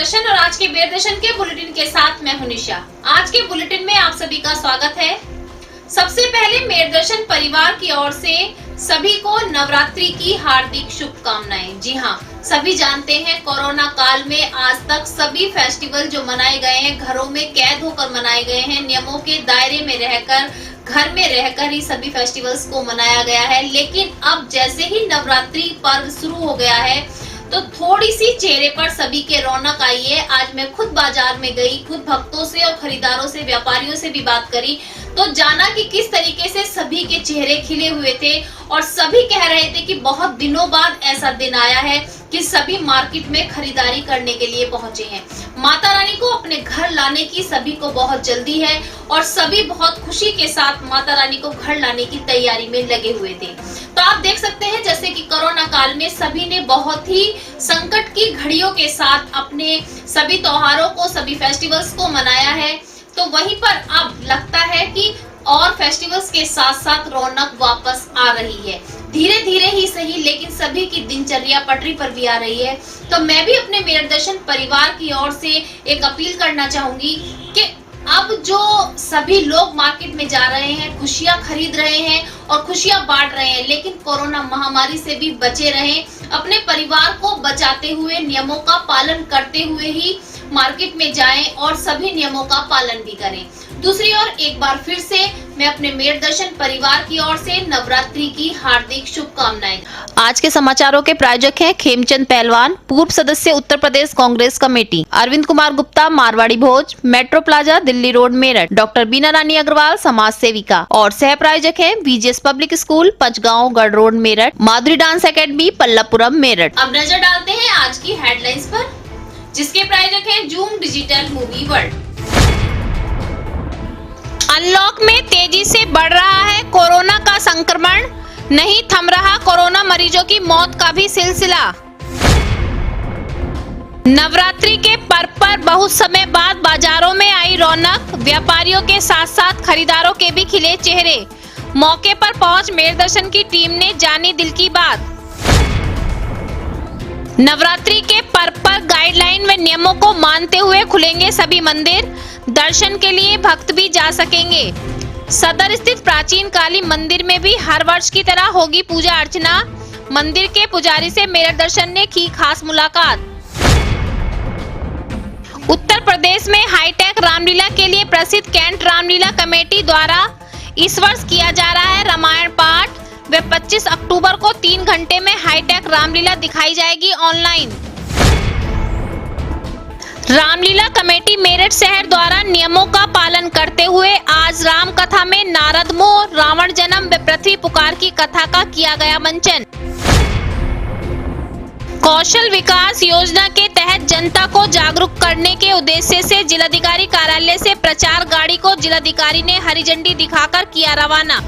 दर्शन और आज के बेर दर्शन के बुलेटिन के साथ मैं हूं निशा। आज के बुलेटिन में आप सभी का स्वागत है। सबसे पहले मेर दर्शन परिवार की ओर से सभी को नवरात्रि की हार्दिक शुभकामनाएं। जी हां, सभी जानते हैं कोरोना काल में आज तक सभी फेस्टिवल जो मनाए गए हैं घरों में कैद होकर मनाए गए हैं, नियमों के दायरे में रहकर घर में रहकर ही सभी फेस्टिवल्स को मनाया गया है। लेकिन अब जैसे ही नवरात्रि पर्व शुरू हो गया है तो थोड़ी सी चेहरे पर सभी के रौनक आई है। आज मैं खुद बाजार में गई, खुद भक्तों से और खरीदारों से, व्यापारियों से भी बात करी तो जाना कि किस तरीके से सभी के चेहरे खिले हुए थे और सभी कह रहे थे कि बहुत दिनों बाद ऐसा दिन आया है कि सभी मार्केट में खरीदारी करने के लिए पहुंचे हैं। माता रानी को अपने घर लाने की सभी को बहुत जल्दी है और सभी बहुत खुशी के साथ माता रानी को घर लाने की तैयारी में लगे हुए थे। तो आप देख सकते हैं जैसे कि कोरोना काल में सभी ने बहुत ही संकट की घड़ियों के साथ अपने सभी त्योहारों को, सभी फेस्टिवल्स को मनाया है। तो वहीं पर अब लगता है कि और फेस्टिवल्स के साथ साथ रौनक वापस आ रही है, धीरे धीरे ही सही, लेकिन सभी की दिनचर्या पटरी पर भी आ रही है। तो मैं भी अपने मेर दर्शन परिवार की ओर से एक अपील करना चाहूंगी कि अब जो सभी लोग मार्केट में जा रहे हैं, खुशियां खरीद रहे हैं और खुशियां बांट रहे हैं, लेकिन कोरोना महामारी से भी बचे रहें, अपने परिवार को बचाते हुए, नियमों का पालन करते हुए ही मार्केट में जाएं और सभी नियमों का पालन भी करें। दूसरी ओर एक बार फिर से मैं अपने मेर दर्शन परिवार की ओर से नवरात्रि की हार्दिक शुभकामनाएं। आज के समाचारों के प्रायोजक हैं खेमचंद पहलवान, पूर्व सदस्य Uttar Pradesh Congress committee, Arvind Kumar Gupta, Marwari Bhoj, metro plaza, Delhi road, Meerut, doctor Bina Rani Agarwal, समाज सेविका, और सह प्रायोजक हैं बीजेएस पब्लिक स्कूल, पंचगांव, गढ़ रोड, मेरठ, माधुरी डांस एकेडमी, पल्लवपुरम, मेरठ। अब नजर डालते हैं आज की हेडलाइंस पर, जिसके प्रायोजक हैं zoom digital movie world. Unlock में तेजी से बढ़ रहा है कोरोना का संक्रमण, नहीं थम रहा कोरोना मरीजों की मौत का भी सिलसिला। नवरात्रि के पर्व पर बहुत समय बाद बाजारों में आई रौनक, व्यापारियों के साथ साथ खरीदारों के भी खिले चेहरे। मौके पर पहुंच मेर दर्शन की टीम ने जानी दिल की बात। नवरात्रि के पर्व पर गाइडलाइन व नियमों को मानते हुए खुलेंगे सभी मंदिर, दर्शन के लिए भक्त भी जा सकेंगे। सदर स्थित प्राचीन काली मंदिर में भी हर वर्ष की तरह होगी पूजा अर्चना। मंदिर के पुजारी से मेर दर्शन ने की खास मुलाकात। उत्तर प्रदेश में हाईटेक रामलीला के लिए प्रसिद्ध कैंट रामलीला कमेटी द्वारा इस वर्ष किया जा रहा है रामायण पाठ व 25 अक्टूबर को 3 घंटे में हाईटेक रामलीला दिखाई जाएगी ऑनलाइन। रामलीला कमेटी मेरठ शहर द्वारा नियमों का पालन करते हुए आज राम कथा में नारद मोह, रावण जन्म व पृथ्वी पुकार की कथा का किया गया मंचन। कौशल विकास योजना के तहत जनता को जागरूक करने के उद्देश्य से जिलाधिकारी कार्यालय से प्रचार गाड़ी को जिलाधिकारी ने हरी झंडी दिखाकर किया रवाना।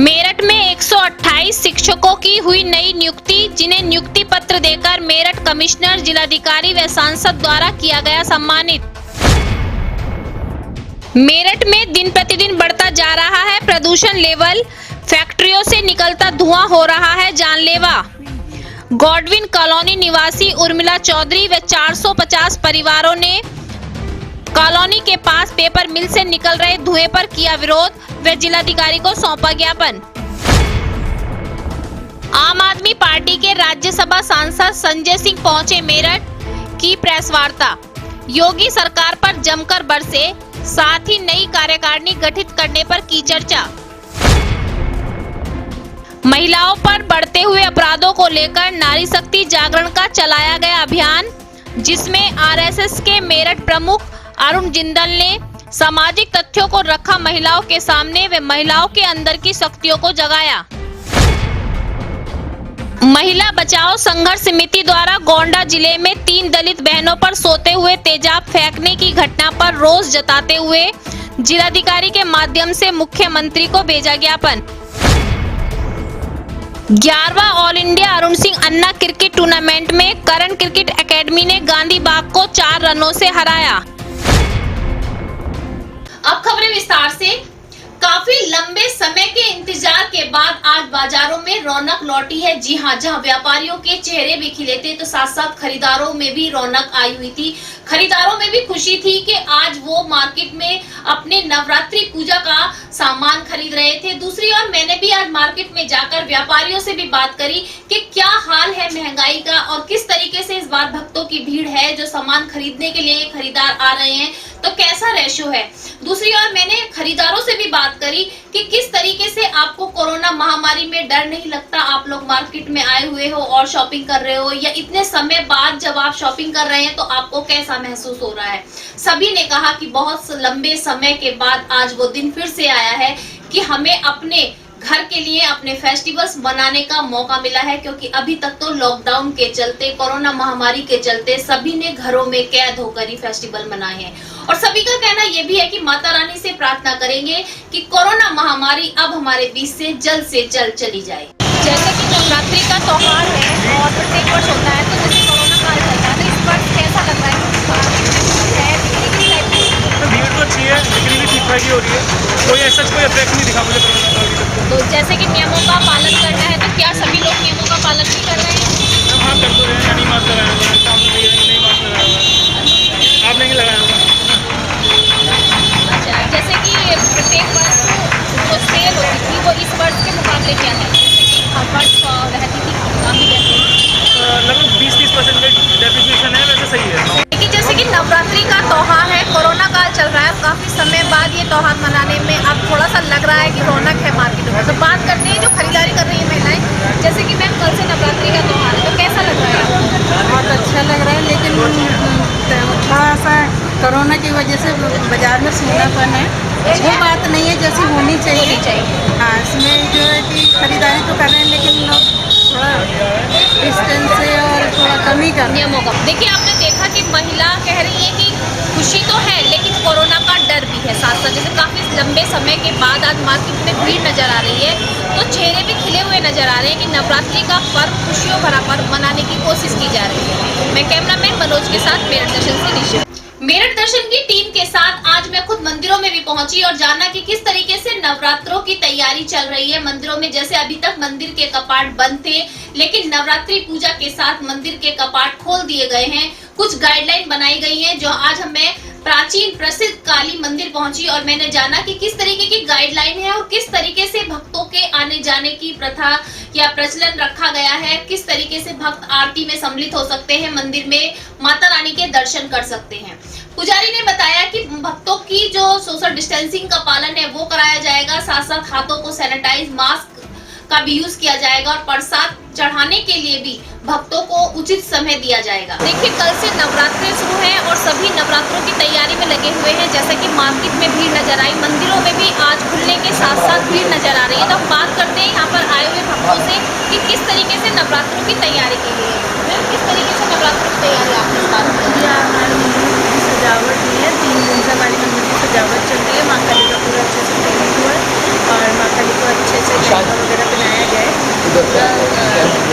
मेरठ में 128 शिक्षकों की हुई नई नियुक्ति, जिन्हें नियुक्ति पत्र देकर मेरठ कमिश्नर, जिलाधिकारी व सांसद द्वारा किया गया सम्मानित। मेरठ में दिन प्रतिदिन बढ़ता जा रहा है प्रदूषण लेवल, फैक्ट्रियों से निकलता धुआं हो रहा है जानलेवा। गॉडविन कॉलोनी निवासी उर्मिला चौधरी व 450 परिवारों ने कॉलोनी के पास पेपर मिल से निकल रहे धुएं पर किया विरोध व जिलाधिकारी को सौंपा ज्ञापन। आम आदमी पार्टी के राज्यसभा सांसद संजय सिंह पहुंचे मेरठ, की प्रेस वार्ता। योगी सरकार पर जमकर बरसे, साथ ही नई कार्यकारिणी गठित करने पर की चर्चा। महिलाओं पर बढ़ते हुए अपराधों को लेकर नारी शक्ति जागरण का चलाया गया अभियान, जिसमें आरएसएस के मेरठ प्रमुख अरुण जिंदल ने सामाजिक तथ्यों को रखा महिलाओं के सामने व महिलाओं के अंदर की शक्तियों को जगाया। महिला बचाओ संघर्ष समिति द्वारा गोंडा जिले में 3 दलित बहनों पर सोते हुए तेजाब फेंकने की घटना पर रोष जताते हुए जिलाधिकारी के माध्यम से मुख्यमंत्री को भेजा ज्ञापन। 11वां ऑल इंडिया अरुण सिंह अन्ना क्रिकेट टूर्नामेंट में करण क्रिकेट एकेडमी ने गांधी बाग को 4 रनों से हराया। अब खबरें विस्तार से। काफी लंबे समय के इंतजार के बाद आज बाजारों में रौनक लौटी है। जी हां, जहां व्यापारियों के चेहरे भी खिले थे तो साथ साथ खरीदारों में भी रौनक आई हुई थी। खरीदारों में भी खुशी थी कि आज वो मार्केट में अपने नवरात्रि पूजा का सामान खरीद रहे थे। दूसरी ओर मैंने भी आज मार्केट में जाकर व्यापारियों से भी बात करी कि क्या हाल है महंगाई का और किस तरीके से इस बार भक्तों की भीड़ है जो सामान खरीदने के लिए खरीदार आ रहे हैं, तो कैसा रेशो है। दूसरी ओर मैंने खरीदारों से भी बात करी कि किस तरीके से आपको कोरोना महामारी में डर नहीं लगता, आप लोग मार्केट में आए हुए हो और शॉपिंग कर रहे हो, या इतने समय बाद जब आप शॉपिंग कर रहे हैं तो आपको कैसा महसूस हो रहा है। सभी ने कहा कि बहुत लंबे समय के बाद आज वो दिन फिर से आया है कि हमें अपने घर के लिए अपने फेस्टिवल्स मनाने का मौका मिला है, क्योंकि अभी तक तो लॉकडाउन के चलते, कोरोना महामारी के चलते सभी ने घरों में कैद होकर ही फेस्टिवल मनाए हैं। और सभी का कहना यह भी है कि माता रानी से प्रार्थना करेंगे कि कोरोना महामारी अब हमारे बीच से जल्द चली जाए। जैसे कि नवरात्रि का त्योहार है और प्रत्येक वर्ष होता है, तो जैसे कोरोना काल चल रहा है, तो इस वर्ष कैसा लग रहा है? भीड़ तो अच्छी है, बिक्री भी ठीक ठाक ही हो रही है, कोई ऐसा कोई इफेक्ट नहीं दिखा मुझे कोरोना का अभी तक। तो जैसे कि नियमों का पालन करना है, तो क्या सभी लोग नियमों का पालन भी कर रहे हैं? हाँ, कर तो रहे हैं, नहीं मास्क लगाया हुआ है, सामने भैया नहीं मास्क लगाया हुआ है, आपने नहीं लगाया हुआ। अच्छा, जैसे कि प्रत्येक वर्ष जो सेल होती थी वो इस वर्ष के मुकाबले क्या है? जैसे कि हर वर्ष रहती थी काफी रहती लगभग 20-30% डेप्रिसिएशन है, वैसे सही है। लेकिन जैसे कि नवरात्रि का त्योहार है, कोरोना काल चल रहा है, काफी समय बाद ये त्योहार मनाने में अब थोड़ा सा लग रहा है कि रौनक है मार्केट में। तो बात करते हैं जो खरीदारी कर रही है महिलाएं, जैसे कि मैम कल से नवरात्रि का त्योहार है, तो कैसा लग रहा है आपको? बहुत अच्छा लग रहा है, लेकिन थोड़ा सा कोरोना की वजह से बाजार में सूनापन है। वो बात नहीं है जैसी होनी चाहिए। हाँ, इसमें जो है कि खरीदारी तो कर रहे हैं, लेकिन लोग थोड़ा डिस्टेंस से और थोड़ा कम ही कर नियमों का। देखिए, आपने देखा कि महिला कह रही है कि खुशी तो है लेकिन कोरोना का डर भी है साथ साथ। जैसे काफी लंबे समय के बाद आज मार्केट में भीड़ नजर आ रही है, तो चेहरे भी खिले हुए नजर आ रहे हैं कि नवरात्रि का पर्व खुशियों भरा पर्व मनाने की कोशिश की जा रही है। मैं कैमरामैन मनोज के साथ मेरठ दर्शन से निशा। मेरठ दर्शन की टीम के साथ आज मैं खुद मंदिरों में भी पहुंची और जाना कि किस तरीके से नवरात्रों की तैयारी चल रही है मंदिरों में। जैसे अभी तक मंदिर के कपाट बंद थे, लेकिन नवरात्रि पूजा के साथ मंदिर के कपाट खोल दिए गए हैं। कुछ गाइडलाइन बनाई गई हैं, जो आज हमें प्राचीन प्रसिद्ध काली मंदिर पहुंची और मैंने जाना कि किस तरीके की गाइडलाइन है और किस तरीके से भक्तों के आने जाने की प्रथा या प्रचलन रखा गया है, किस तरीके से भक्त आरती में सम्मिलित हो सकते हैं, मंदिर में माता रानी के दर्शन कर सकते हैं। पुजारी ने बताया कि भक्तों की जो सोशल डिस्टेंसिंग का पालन है वो कराया जाएगा, साथ साथ हाथों को सैनिटाइज, मास्क का भी यूज किया जाएगा और प्रसाद चढ़ाने के लिए भी भक्तों को उचित समय दिया जाएगा। देखिए, कल से नवरात्रि शुरू है और सभी नवरात्रों की तैयारी में लगे हुए हैं। जैसा कि मार्केट में भीड़ नजर आई, मंदिरों में भी आज खुलने के साथ साथ भीड़ नजर आ रही है। तो हम बात करते हैं यहाँ पर आए हुए भक्तों से कि किस तरीके से नवरात्रों की तैयारी की गई है। मैम, किस तरीके से नवरात्रों की तैयारी आपने स्टार्ट की है? हमारे मंदिर की सजावट हुई है, 3 दिन से हमारी मंदिर की सजावट चल रही है। माँ काली का पूरा अच्छे से पेंट हुआ है और माँ काली को अच्छे से गहना वगैरह पहनाया गया है।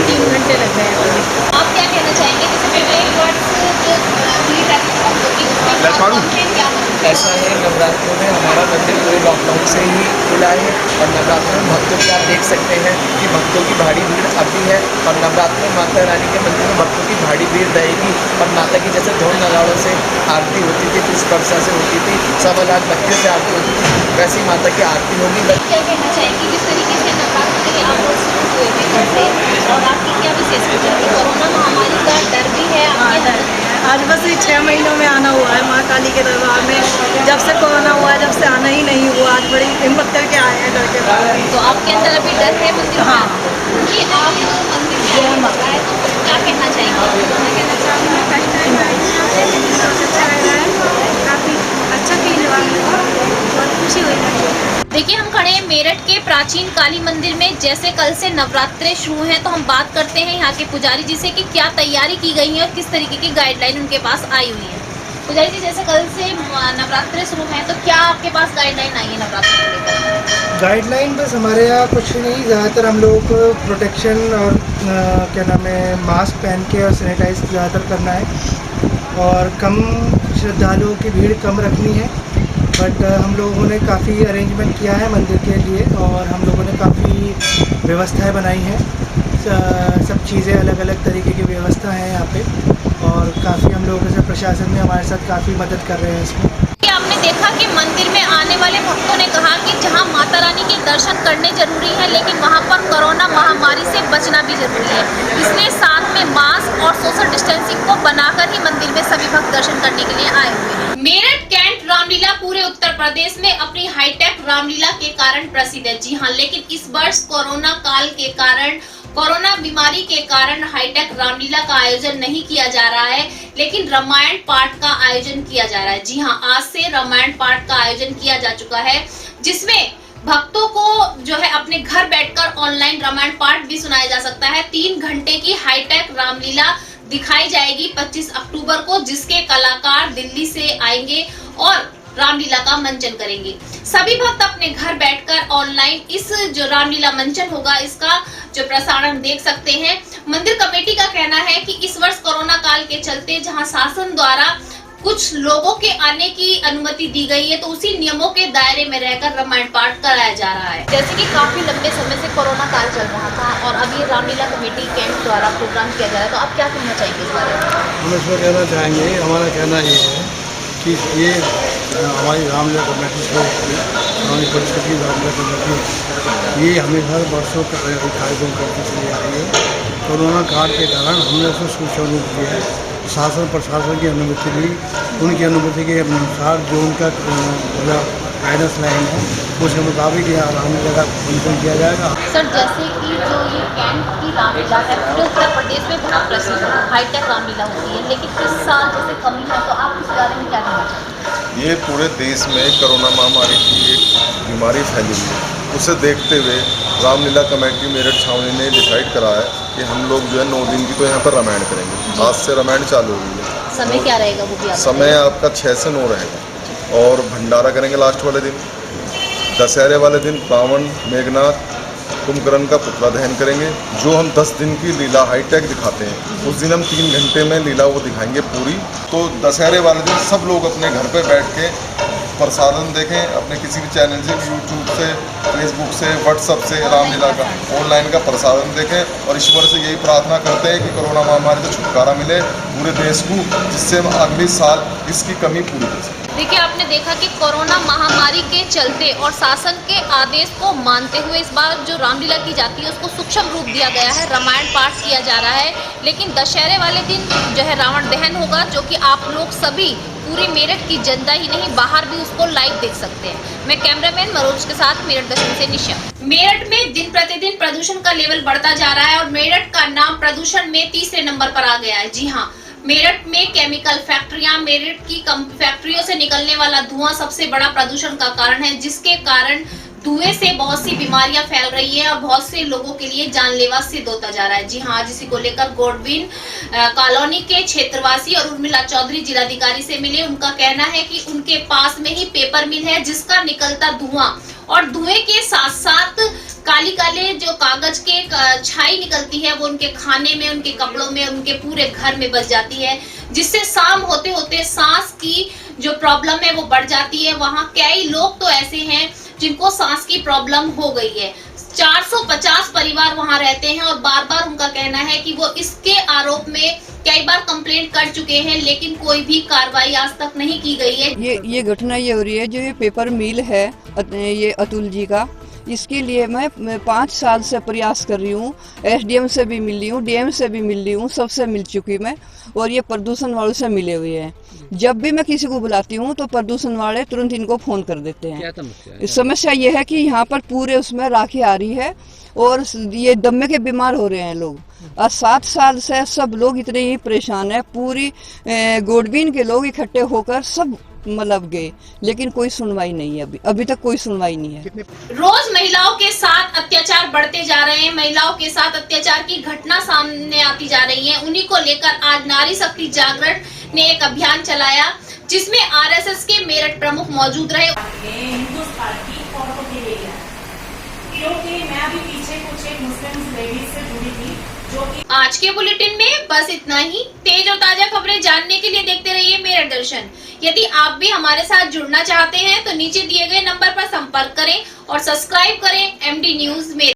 3 घंटे लग गए हैं। आप क्या कहना चाहेंगे? जैसे पहले वर्ष जो भीड़ रहती थी भक्तों की, ऐसा है, नवरात्रों में हमारा मंदिर पूरे लॉकडाउन से ही खुला है और नवरात्रों में भक्तों की आप देख सकते हैं कि भक्तों की भारी भीड़ अब भी है और नवरात्र में माता रानी के मंदिर में भक्तों की भारी भीड़ रहेगी। और माता की जैसे ढोल नगाड़ों से आरती होती थी, पुष्प वर्षा से होती थी, 1.25 लाख बच्चों से आरती होती थी, वैसे ही माता की आरती होगी। क्या कहना चाहेंगे जिस तरीके से नवरात्र के लिए आप लोग शुरू हुए थे कैसे और आपकी क्या विशेष पूजा थी? कोरोना महामारी का डर भी है आपके अंदर? आज बस 6 महीनों में आना हुआ है माँ काली के दरबार में। जब से कोरोना हुआ है, जब से आना ही नहीं हुआ, आज बड़ी हिम्मत करके आए हैं डर के बाद। तो आपके अंदर अभी डर है मंदिर में? हाँ। कि आप मंदिर में आए हो, तो क्या कहना चाहेंगे? मैं कहना चाहूँगी फर्स्ट टाइम आई हूँ, सबसे अच्छा लग रहा है, काफ़ी अच्छा फील हुआ, बहुत खुशी हुई मुझे। देखिए, हम खड़े हैं मेरठ के प्राचीन काली मंदिर में। जैसे कल से नवरात्रे शुरू हैं, तो हम बात करते हैं यहाँ के पुजारी जी से कि क्या तैयारी की गई है और किस तरीके की गाइडलाइन उनके पास आई हुई है। पुजारी जी, जैसे कल से नवरात्रे शुरू हैं, तो क्या आपके पास गाइडलाइन आई है नवरात्रे को लेकर? गाइडलाइन बस हमारे यहाँ कुछ नहीं, ज़्यादातर हम लोगों को प्रोटेक्शन और क्या नाम है, मास्क पहन के और सैनिटाइज ज़्यादातर करना है और कम श्रद्धालुओं की भीड़ कम रखनी है बट हम लोगों ने काफ़ी अरेंजमेंट किया है मंदिर के लिए और हम लोगों ने काफ़ी व्यवस्थाएं बनाई हैं। सब चीज़ें अलग अलग तरीके की व्यवस्था है यहाँ पे और काफ़ी हम लोगों से प्रशासन में हमारे साथ काफ़ी मदद कर रहे हैं इसमें। कि आपने देखा कि मंदिर में आने वाले भक्तों ने कहा कि जहां माता रानी के दर्शन करने जरूरी है, लेकिन वहां पर कोरोना महामारी से बचना भी जरूरी है। इसलिए साथ में मास्क और सोशल डिस्टेंसिंग को बनाकर ही मंदिर में सभी भक्त दर्शन करने के लिए आए हुए हैं। मेरठ कैंट रामलीला पूरे उत्तर प्रदेश में अपनी हाईटेक रामलीला के कारण प्रसिद्ध है। जी हाँ, लेकिन इस वर्ष कोरोना काल के कारण, कोरोना बीमारी के कारण हाईटेक रामलीला का आयोजन नहीं किया जा रहा है, लेकिन रामायण पाठ का आयोजन किया जा रहा है। जी हाँ, आज से रामायण पाठ का आयोजन किया जा चुका है, जिसमें भक्तों को जो है अपने घर बैठकर ऑनलाइन रामायण पाठ भी सुनाया जा सकता है। 3 घंटे की हाईटेक रामलीला दिखाई जाएगी 25 अक्टूबर को, जिसके कलाकार दिल्ली से आएंगे और रामलीला का मंचन करेंगे। सभी भक्त अपने घर बैठकर ऑनलाइन इस जो रामलीला मंचन होगा, इसका जो प्रसारण देख सकते हैं। मंदिर कमेटी का कहना है कि इस वर्ष कोरोना काल के चलते जहां शासन द्वारा कुछ लोगों के आने की अनुमति दी गई है, तो उसी नियमों के दायरे में रहकर रामायण पाठ कराया जा रहा है। जैसे कि काफी लंबे समय से कोरोना काल चल रहा था और अब ये रामलीला कमेटी कैंट द्वारा प्रोग्राम किया जा रहा है, तो आप क्या कहना चाहेंगे इस बारे में? हम इसमें कहना चाहेंगे, हमारा कहना ये है कि ये हमारी रामलीला कमेटी से हमारी परिषद की रामलीला कमेटी ये हमेशा वर्षों का कार्यक्रम करती चली आ रही है। कोरोना काल के कारण हमने उसको सुचारू रूप दिया है। शासन प्रशासन की अनुमति ली, उनकी अनुमति के अनुसार जो उनका गाइडेंस लाइन है उसके मुताबिक यहाँ रामलीला का फंक्शन किया जाएगा। सर, जैसे कि जो ये कैंट की रामलीला है पूरे उत्तर प्रदेश में बहुत प्रसिद्ध है, हाईटेक रामलीला होती है, लेकिन इस साल जैसे कमी है, तो आप इस बारे में क्या कहना चाहेंगे? ये पूरे देश में कोरोना महामारी की एक बीमारी फैली हुई है, उसे देखते हुए रामलीला कमेटी मेरठ छावनी ने डिसाइड करा है कि हम लोग जो है 9 दिन की तो यहाँ पर रामायण करेंगे। आज से रामायण चालू हो गई है। समय क्या रहेगा वो भी आप समय आपका 6 से 9 रहेगा और भंडारा करेंगे लास्ट वाले दिन। दशहरे वाले दिन रावण, मेघनाथ, कुंभकर्ण का पुतला दहन करेंगे। जो हम 10 दिन की लीला हाईटेक दिखाते हैं, उस दिन हम 3 घंटे में लीला वो दिखाएंगे पूरी। तो दशहरे वाले दिन सब लोग अपने घर पे बैठ के प्रसारण देखें, अपने किसी भी चैनल से, यूट्यूब से, फेसबुक से, व्हाट्सएप से रामलीला का ऑनलाइन का प्रसारण देखें और ईश्वर से यही प्रार्थना करते हैं कि कोरोना महामारी से छुटकारा मिले पूरे देश को, जिससे हम अगले साल इसकी कमी पूरी कर सकें। देखिए, आपने देखा कि कोरोना महामारी के चलते और शासन के आदेश को मानते हुए इस बार जो रामलीला की जाती है उसको सूक्ष्म रूप दिया गया है, रामायण पाठ किया जा रहा है। लेकिन दशहरे वाले दिन जो है रावण दहन होगा, जो कि आप लोग सभी पूरी मेरठ की जनता ही नहीं बाहर भी उसको लाइव देख सकते हैं। मैं कैमरामैन मनोज के साथ मेरठ दर्शन से निशा। मेरठ में दिन प्रतिदिन प्रदूषण का लेवल बढ़ता जा रहा है और मेरठ का नाम प्रदूषण में तीसरे नंबर पर आ गया है। जी हाँ, मेरठ में केमिकल फैक्ट्रियां, मेरठ की फैक्ट्रियों से निकलने वाला धुआं सबसे बड़ा प्रदूषण का कारण है, जिसके कारण धुएं से बहुत सी बीमारियां फैल रही है और बहुत से लोगों के लिए जानलेवा सिद्ध होता जा रहा है। जी हाँ, जिसी को लेकर गॉडविन कॉलोनी के क्षेत्रवासी और उर्मिला चौधरी जिलाधिकारी से मिले। उनका कहना है कि उनके पास में ही पेपर मिल है, जिसका निकलता धुआं और धुएं के साथ साथ काली काले जो कागज के छाई निकलती है, वो उनके खाने में, उनके कपड़ों में, उनके पूरे घर में बस जाती है, जिससे शाम होते होते सांस की जो प्रॉब्लम है वो बढ़ जाती है। वहाँ कई लोग तो ऐसे हैं जिनको सांस की प्रॉब्लम हो गई है। 450 परिवार वहाँ रहते हैं और बार बार उनका कहना है कि वो इसके आरोप में कई बार कंप्लेंट कर चुके हैं, लेकिन कोई भी कार्रवाई आज तक नहीं की गई है। ये घटना ये हो रही है, जो ये पेपर मिल है ये अतुल जी का, इसके लिए मैं 5 साल से प्रयास कर रही हूँ। एसडीएम से भी मिल रही हूँ, डीएम से भी मिल रही हूँ, सबसे मिल चुकी मैं, और ये प्रदूषण वालों से मिले हुए हैं। जब भी मैं किसी को बुलाती हूँ तो प्रदूषण वाले तुरंत इनको फोन कर देते हैं। समस्या ये है कि यहाँ पर पूरे उसमें राखी आ रही है और ये दमे के बीमार हो रहे हैं लोग, और 7 साल से सब लोग इतने ही परेशान है। पूरी गोडबीन के लोग इकट्ठे होकर सब मतलब गए, लेकिन कोई सुनवाई नहीं है। अभी तक कोई सुनवाई नहीं है। रोज महिलाओं के साथ अत्याचार बढ़ते जा रहे हैं, महिलाओं के साथ अत्याचार की घटना सामने आती जा रही है। उन्हीं को लेकर आज नारी शक्ति जागरण ने एक अभियान चलाया, जिसमें आरएसएस के मेरठ प्रमुख मौजूद रहे। क्योंकि मैं अभी पीछे कुछ एक मुस्लिम लेडीज से जुड़ी थी, आज के बुलेटिन में बस इतना ही। तेज और ताजा खबरें जानने के लिए देखते रहिए मेरठ दर्शन। यदि आप भी हमारे साथ जुड़ना चाहते हैं तो नीचे दिए गए नंबर पर संपर्क करें और सब्सक्राइब करें MD न्यूज मेरठ।